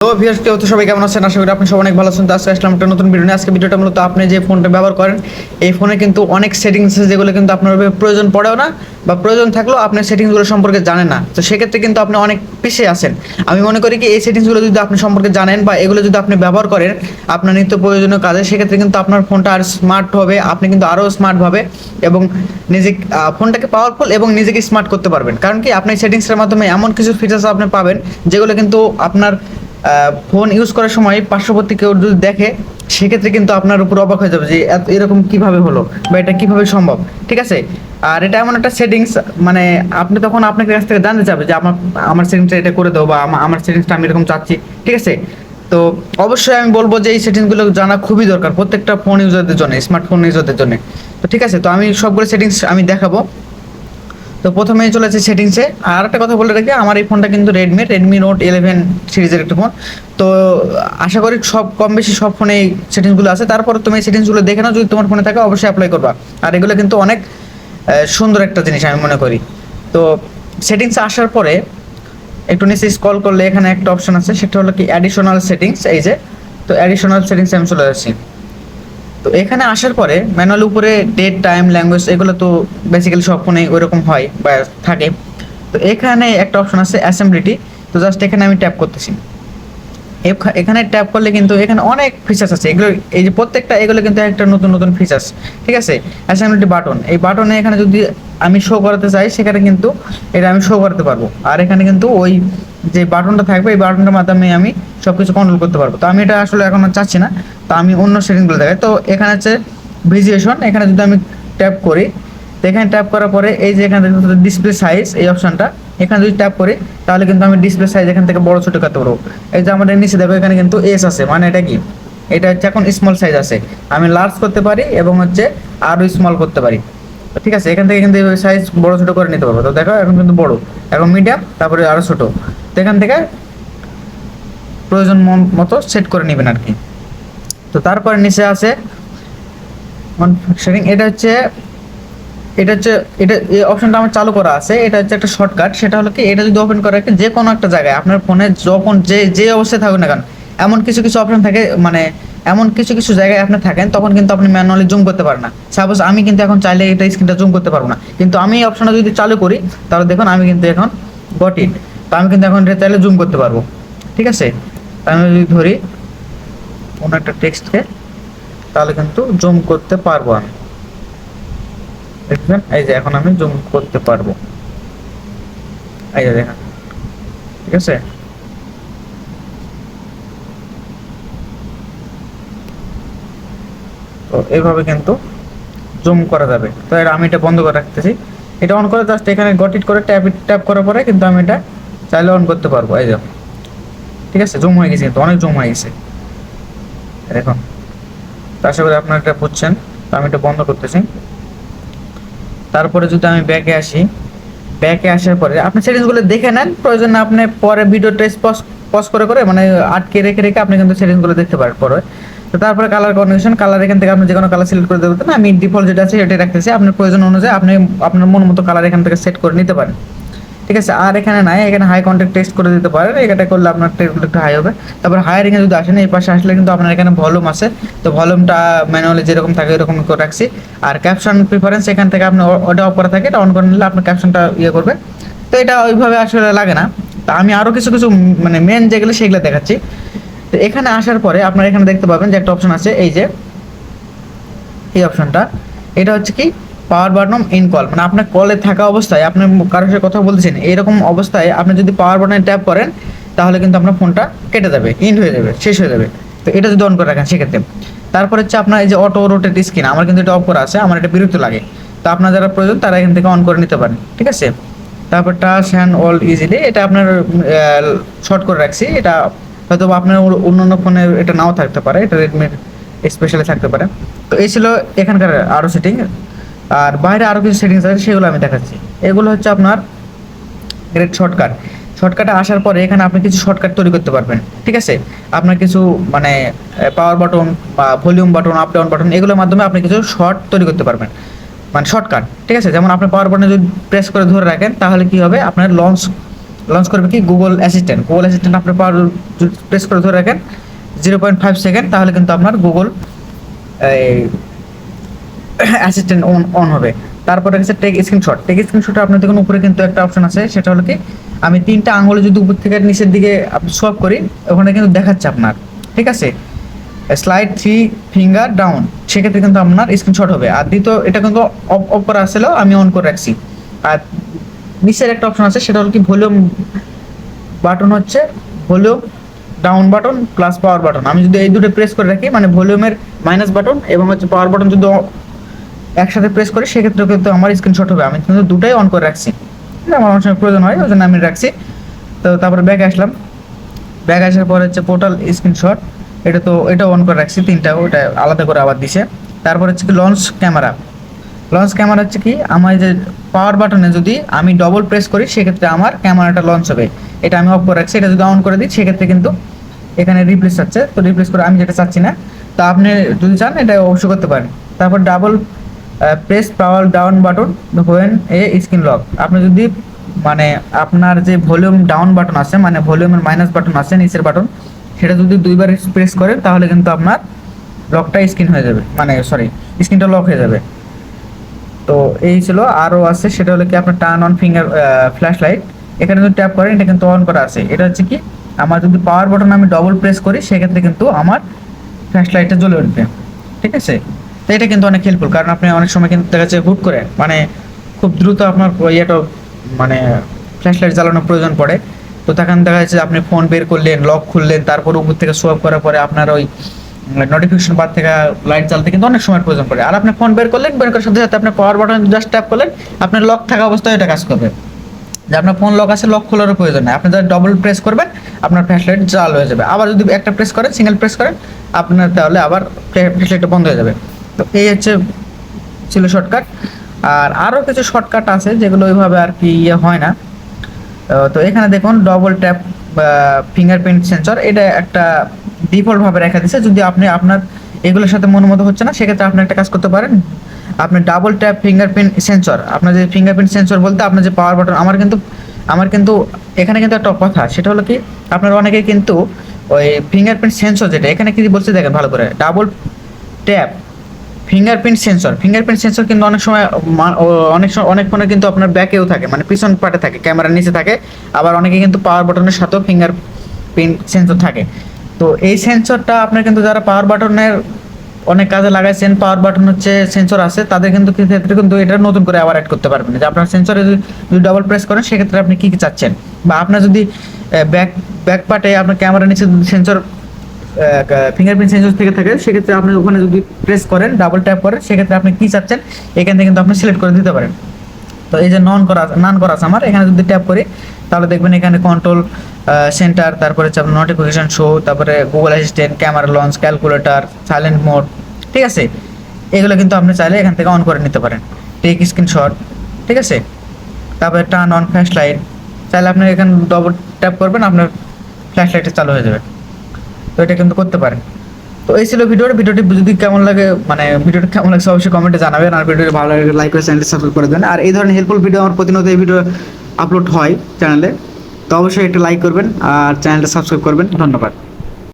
তো ভিউয়ার্স কেউ তো সবাই কেমন আছেন? আশা করি আপনি সবাই অনেক ভালো আছেন। তো আজকে আসলাম একটা নতুন ভিডিও নিয়ে। আজকে ভিডিওটা মূলত আপনি যে ফোনটা ব্যবহার করেন এই ফোনে কিন্তু অনেক সেটিংস আছে যেগুলো কিন্তু আপনার প্রয়োজন পড়েও না, বা প্রয়োজন থাকলেও আপনি সেটিংসগুলো সম্পর্কে জানেন না। তো সেক্ষেত্রে কিন্তু আপনি অনেক পিছিয়ে আছেন। আমি মনে করি কি এই সেটিংসগুলো যদি আপনি সম্পর্কে জানেন বা এগুলো যদি আপনি ব্যবহার করেন আপনার নিত্য প্রয়োজনীয় কাজে, সেক্ষেত্রে কিন্তু আপনার ফোনটা আর স্মার্ট হবে, আপনি কিন্তু আরও স্মার্ট হবে এবং নিজে ফোনটাকে পাওয়ারফুল এবং নিজেকে স্মার্ট করতে পারবেন। কারণ কি আপনি সেটিংসের মাধ্যমে এমন কিছু ফিচার্স আপনি পাবেন যেগুলো কিন্তু আপনার ফোন ইউজ করার সময় পার্শ্ববর্তী কেউ যদি দেখে সেক্ষেত্রে কিন্তু আপনার উপর অবাক হয়ে যাবে যে এরকম কিভাবে হলো বা এটা কিভাবে সম্ভব। ঠিক আছে, আর এটা এমন একটা সেটিংস, মানে আপনি তখন আপনার কাছ থেকে জানতে চাবে যে আমার সেটিংসটা এটা করে দাও বা আমার সেটিংসটা আমি এরকম চাচ্ছি। ঠিক আছে, তো অবশ্যই আমি বলবো যে এই সেটিংসগুলো জানা খুবই দরকার প্রত্যেকটা ফোন ইউজারদের জন্য, স্মার্টফোন ইউজারদের জন্য। তো ঠিক আছে, তো আমি সবগুলো সেটিংস আমি দেখাবো। তো প্রথমেই চলে যাচ্ছে সেটিংসে। আর একটা কথা বলে রাখি, আমার এই ফোনটা কিন্তু রেডমি নোট 11 সিরিজের একটা ফোন। তো আশা করি সব কম বেশি সব ফোনে এই সেটিংসগুলো আছে। তারপর তুমি এই সেটিংসগুলো দেখে নাও, যদি তোমার ফোনে থাকে অবশ্যই অ্যাপ্লাই করবা। আর এগুলো কিন্তু অনেক সুন্দর একটা জিনিস আমি মনে করি। তো সেটিংস আসার পরে একটু নিচে স্ক্রল করলে এখানে একটা অপশন আছে, সেটা হলো কি অ্যাডিশনাল সেটিংস। এই যে, তো অ্যাডিশনাল সেটিংসে আমি চলে যাচ্ছি। তো এখানে আসার পরে ম্যানুয়াল উপরে ডেট, টাইম, ল্যাঙ্গুয়েজ এগুলো তো বেসিক্যালি সব ফোনে ওইরকম হয় বা থাকে। তো এখানে একটা অপশন আছে অ্যাসেম্বলিটি। তো জাস্ট এখানে আমি ট্যাপ করতেছি। এখানে ট্যাপ করলে কিন্তু এখানে অনেক ফিচার্স আছে, এগুলো এই যে প্রত্যেকটা এগুলো কিন্তু একটা নতুন নতুন ফিচার্স। ঠিক আছে, অ্যাসেম্বলিটি বাটন, এই বাটনে এখানে যদি আমি শো করাতে চাই সেখানে কিন্তু এটা আমি শো করতে পারবো। আর এখানে কিন্তু ওই যে বাটনটা থাকবে এই বাটনটার মাধ্যমে আমি সব কিছু কন্ট্রোল করতে পারবো। তো আমি এটা আসলে এখন চাচ্ছি না, তো আমি অন্য সেটিংসগুলো দেখাই। তো এখানে হচ্ছে ভিজুয়েশন, এখানে যদি আমি ট্যাপ করি, তো এখানে ট্যাপ করার পরে এই যে এখানে ডিসপ্লে সাইজ এই অপশনটা, এখানে যদি ট্যাপ করি তাহলে কিন্তু আমি ডিসপ্লে সাইজ এখান থেকে বড় ছোট করতে পারবো। এই যে আমাদের নিচে দেখো এখানে কিন্তু এস আছে, মানে এটা কি, এটা হচ্ছে এখন স্মল সাইজ আছে। আমি লার্জ করতে পারি এবং হচ্ছে আরও স্মল করতে পারি। ঠিক আছে, এখান থেকে কিন্তু সাইজ বড় ছোট করে নিতে পারবো। তো দেখো এখন কিন্তু বড়, এখন মিডিয়াম, তারপরে আরও ছোট। তো এখান থেকে প্রয়োজন মতো সেট করে নেবেন আর কি। তো তারপরে নিচে আছে ম্যানুফ্যাকচারিং, এটা হচ্ছে এটা এই অপশনটা আমার চালু করা আছে। এটা হচ্ছে একটা শর্টকাট, সেটা হলো কি এটা যদি ওপেন করে রাখেন যে কোনো একটা জায়গায় আপনার ফোনে যখন যে অবস্থায় থাকুন না কেন, এমন কিছু কিছু অপশন থাকে, মানে এমন কিছু কিছু জায়গায় আপনি থাকেন তখন কিন্তু আপনি ম্যানুয়ালি জুম করতে পারেন না। সাপোজ আমি কিন্তু এখন চাইলে এটা স্ক্রিনটা জুম করতে পারবো না, কিন্তু আমি এই অপশনটা যদি চালু করি তাহলে দেখুন আমি কিন্তু এখন গট ইট। তো আমি কিন্তু এখন এটা চাইলে জুম করতে পারবো। ঠিক আছে, আমি যদি ধরি কোনো একটা টেক্সটকে তাহলে কিন্তু জুম করতে পারবো আমি। দেখবেন এই যে এখন আমি জুম করতে পারবো, এই যে দেখেন। ঠিক আছে, তো এইভাবে কিন্তু জুম করা যাবে। তো আমি এটা বন্ধ করে রাখতেছি, এটা অন করে জাস্ট এখানে গট ইট করে ট্যাপ করার পরে কিন্তু আমি এটা চাইলে অন করতে পারবো। এই যে ঠিক আছে, জুম হয়ে গেছে, কিন্তু অনেক জুম হয়ে গেছে দেখুন। তো আশা করি আপনারা এটা বুঝছেন। তো আমি এটা বন্ধ করতেছি। তারপরে যদি আমি ব্যাকে আসি, ব্যাকে আসার পরে আপনি সেটিংসগুলো দেখে নেন, প্রয়োজন না আপনি পরে ভিডিওটা পজ করে করে মানে আটকে রেখে রেখে আপনি কিন্তু সেটিংসগুলো দেখতে পারেন পরে। তো তারপরে কালার কম্বিনেশন, কালার এখান থেকে আপনি যে কোনো কালার সিলেক্ট করে দেবেন। আমি ডিফল্ট যেটা আছে সেটাই রাখতেছি, আপনার প্রয়োজন অনুযায়ী আপনি আপনার মন মতো কালার এখান থেকে সেট করে নিতে পারেন। ঠিক আছে, আর এখানে নাই, এখানে হাই কন্ট্যাক্ট টেক্সট করে দিতে পারেন, এটা করলে আপনার টেক্সটগুলো একটু হাই হবে। তারপর হায়ারিং এ যদি আসেন এই পাশে আসলে কিন্তু আপনার এখানে ভলিউম আছে, তো ভলিউমটা ম্যানুয়ালি যেরকম থাকে এরকম করে রাখছি। আর ক্যাপশন প্রিফারেন্স এখান থেকে আপনি ওটা অফ করা থাকে, এটা অন করে নিলে আপনার ক্যাপশনটা ইয়ে করবে। তো এটা ওইভাবে আসলে লাগে না। তো আমি আরও কিছু কিছু মানে মেন যেগুলো সেগুলো দেখাচ্ছি। তো এখানে আসার পরে আপনারা এখানে দেখতে পাবেন যে একটা অপশন আছে, এই যে এই অপশনটা, এটা হচ্ছে কি পাওয়ার বাটন ইন কল, মানে আপনার কলে থাকা অবস্থায় আপনি কারোর সাথে কথা বলতেছেন এইরকম অবস্থায় আপনি যদি পাওয়ার বাটনে ট্যাপ করেন তাহলে কিন্তু আপনার ফোনটা কেটে যাবে, ইন্ড হয়ে যাবে, শেষ হয়ে যাবে। তো এটা যদি অন করে রাখেন সেক্ষেত্রে। তারপর হচ্ছে আপনার এই যে অটো রোটেট স্ক্রিন, আমার কিন্তু এটা অফ করা আছে, আমার এটা বিরক্ত লাগে। তো আপনার যারা প্রয়োজন তারা এখান থেকে অন করে নিতে পারেন। ঠিক আছে, তারপর টাচ হ্যান্ড হোল্ড ইজিলি, এটা আপনার শর্ট করে রাখছি। এটা হয়তো আপনার অন্য ফোনে এটা নাও থাকতে পারে, এটা রেডমির স্পেশালি থাকতে পারে। তো এই ছিল এখানকার আরও সেটিং। আর বাইরে আরও কিছু সেটিংস আছে সেগুলো আমি দেখাচ্ছি। এগুলো হচ্ছে আপনার গ্রেট শর্টকাটে আসার পরে এখানে আপনি কিছু শর্টকাট তৈরি করতে পারবেন। ঠিক আছে, আপনার কিছু মানে পাওয়ার বাটন বা volume button, up down button, এগুলোর মাধ্যমে আপনি কিছু শর্ট তৈরি করতে পারবেন, মানে শর্টকাট। ঠিক আছে, যেমন আপনি পাওয়ার বাটনে যদি প্রেস করে ধরে রাখেন তাহলে কি হবে, আপনার লঞ্চ করবে কি গুগল অ্যাসিস্ট্যান্ট আপনি পাওয়ার প্রেস করে ধরে রাখেন 0.5 সেকেন্ড, তাহলে কিন্তু আপনার গুগল অ্যাসিস্ট্যান্ট অন হবে। তারপরে হচ্ছে টেক স্ক্রিনশটে আপনি দেখুন উপরে কিন্তু একটা অপশন আছে, সেটা হলো কি আমি 3টা আঙুলে যদি উপর থেকে নিচের দিকে সোয়াপ করি ওখানে কিন্তু দেখাচ্ছে আপনার, ঠিক আছে, স্লাইড 3 ফিঙ্গার ডাউন, সেক্ষেত্রে কিন্তু আপনার স্ক্রিনশট হবে। আর দ্বিতীয় এটা কিন্তু অফ করা আসলে আমি অন করে রাখছি। আর নিচের একটা অপশন আছে, সেটা হলো কি ভলিউম বাটন, হচ্ছে volume down button plus power button. আমি যদি এই দুটো প্রেস করে রাখি, মানে ভলিউমের মাইনাস বাটন এবং হচ্ছে পাওয়ার বাটন যদি একসাথে প্রেস করি, সেক্ষেত্রে কিন্তু আমার স্ক্রিনশট হবে। আমি কিন্তু দুটাই অন করে রাখছি, আমার অনেক সময় প্রয়োজন হয়, ওই জন্য আমি রাখছি। তো তারপরে ব্যাক আসলাম, ব্যাক আসার পর হচ্ছে পোর্টাল স্ক্রিনশট, এটা অন করে রাখছি 3টা, ওটা আলাদা করে আবার দিছে। তারপর হচ্ছে কি লঞ্চ ক্যামেরা হচ্ছে কি আমার যে পাওয়ার বাটনে যদি আমি ডবল প্রেস করি সেক্ষেত্রে আমার ক্যামেরাটা লঞ্চ হবে, এটা আমি অফ করে রাখছি। এটা যদি অন করে দিই সেক্ষেত্রে কিন্তু এখানে রিপ্লেস আছে, তো রিপ্লেস করে আমি যেটা চাচ্ছি না, তো আপনি যদি চান এটা অবশ্যই করতে পারেন। তারপর double press power down button when a screen lock, আপনি যদি মানে আপনার যে ভলিউম ডাউন বাটন আছে, মানে ভলিউমের মাইনাস বাটন আছে নিচের বাটন, সেটা যদি 2বার প্রেস করেন তাহলে কিন্তু আপনার লকটা স্ক্রিন হয়ে যাবে, মানে সরি স্ক্রিনটা লক হয়ে যাবে। তো এই ছিল, আরও আছে, সেটা হলো কি আপনার turn on finger flash light, এখানে যদি ট্যাপ করেন এটা কিন্তু অন করা আছে। এটা হচ্ছে কি আমার যদি পাওয়ার বাটন আমি ডবল প্রেস করি সেক্ষেত্রে কিন্তু আমার ফ্ল্যাশ লাইটটা জ্বলে উঠবে, ঠিক আছে। তো এটা কিন্তু অনেক হেল্পফুল, কারণ আপনি অনেক সময় কিন্তু দেখা যাচ্ছে হুট করে মানে খুব দ্রুত আপনার ইয়েটা মানে ফ্ল্যাশ লাইট জ্বালানোর প্রয়োজন পড়ে। তো তখন দেখা যাচ্ছে আপনি ফোন বের করলেন, লক খুললেন, তারপর উপর থেকে সোয়াপ করার পরে আপনার ওই নোটিফিকেশন বার থেকে লাইট জ্বালতে কিন্তু অনেক সময় প্রয়োজন পড়ে। আর আপনি ফোন বের করার সাথে সাথে আপনি পাওয়ার বাটন জাস্ট ট্যাপ করলেন, আপনার লক থাকা অবস্থায় এটা কাজ করবে। যে আপনার ফোন লক আছে, লক খোলারও প্রয়োজন নেই, আপনি যা ডবল প্রেস করবেন আপনার ফ্ল্যাশ লাইট চালু হয়ে যাবে। আবার যদি একটা প্রেস করেন, সিঙ্গেল প্রেস করেন, আপনার তাহলে আবার ফ্ল্যাশ লাইটটা বন্ধ হয়ে যাবে। তো এই হচ্ছে ছিল শর্টকাট। আর আরও কিছু শর্টকাট আছে যেগুলো ওইভাবে আর কি ইয়ে হয় না। তো এখানে দেখুন ডবল ট্যাপ ফিঙ্গারপ্রিন্ট সেন্সর, এটা একটা ডিফল্টভাবে রেখা দিচ্ছে। যদি আপনি আপনার এগুলোর সাথে মনোমত হচ্ছে না, সেক্ষেত্রে আপনি একটা কাজ করতে পারেন, আপনি ডাবল ট্যাপ ফিঙ্গারপ্রিন্ট সেন্সর, আপনার যে ফিঙ্গারপ্রিন্ট সেন্সর বলতে আপনার যে পাওয়ার বাটন, আমার কিন্তু এখানে কিন্তু একটা কথা, সেটা হলো কি আপনার অনেকেই কিন্তু ওই ফিঙ্গারপ্রিন্ট সেন্সর যেটা এখানে কি বলছে দেখেন ভালো করে, ডাবল ট্যাপ ফিঙ্গারপ্রিন্ট সেন্সর কিন্তু অনেক ফোনে কিন্তু আপনার ব্যাকেও থাকে, মানে পিছন পার্টে থাকে, ক্যামেরার নিচে থাকে। আবার অনেকে কিন্তু পাওয়ার বাটনের সাথেও ফিঙ্গারপ্রিন্ট সেন্সর থাকে। তো এই সেন্সরটা আপনার কিন্তু যারা পাওয়ার বাটনের অনেক কাজে লাগাইছেন, পাওয়ার বাটন হচ্ছে সেন্সর আছে, তাদের কিন্তু ক্ষেত্রে কিন্তু এটা নতুন করে আবার অ্যাড করতে পারবেন। যে আপনার সেন্সরে যদি ডাবল প্রেস করেন সেক্ষেত্রে আপনি কী কী চাচ্ছেন, বা আপনার যদি ব্যাক পার্টে আপনার ক্যামেরার নিচে সেন্সর ফিঙ্গারপ্রিন্ট সেন্সর থেকে থাকে, সেক্ষেত্রে আপনি ওখানে যদি প্রেস করেন, ডাবল ট্যাপ করেন, সেক্ষেত্রে আপনি কী চাচ্ছেন এখান থেকে কিন্তু আপনি সিলেক্ট করে দিতে পারেন। তো এই যে নান করা আছে আমার, এখানে যদি ট্যাপ করি তাহলে দেখবেন এখানে কন্ট্রোল সেন্টার, তারপরে হচ্ছে আপনার নোটিফিকেশন শো, তারপরে Google assistant, camera launch, calculator, silent mode, ঠিক আছে। এগুলো কিন্তু আপনি চাইলে এখান থেকে অন করে নিতে পারেন। টেক স্ক্রিনশট, ঠিক আছে। তারপরে টার্ন অন ফ্ল্যাশ লাইট, চাইলে আপনি এখানে ডবল ট্যাপ করবেন, আপনার ফ্ল্যাশ লাইটটা চালু হয়ে যাবে। তো এটা কিন্তু করতে পারেন। তো এই ছিল ভিডিওটি যদি কেমন লাগে, মানে ভিডিওটি কেমন লাগছে অবশ্যই কমেন্টে জানাবেন। আর ভিডিওটি ভালো লাগে লাইক করে চ্যানেলটি সাবস্ক্রাইব করে দেবেন। আর এই ধরনের হেল্পফুল ভিডিও আমার প্রতিনিয়ত এই ভিডিও আপলোড হয় চ্যানেলে, তো অবশ্যই একটা লাইক করবেন আর চ্যানেলটা সাবস্ক্রাইব করবেন। ধন্যবাদ।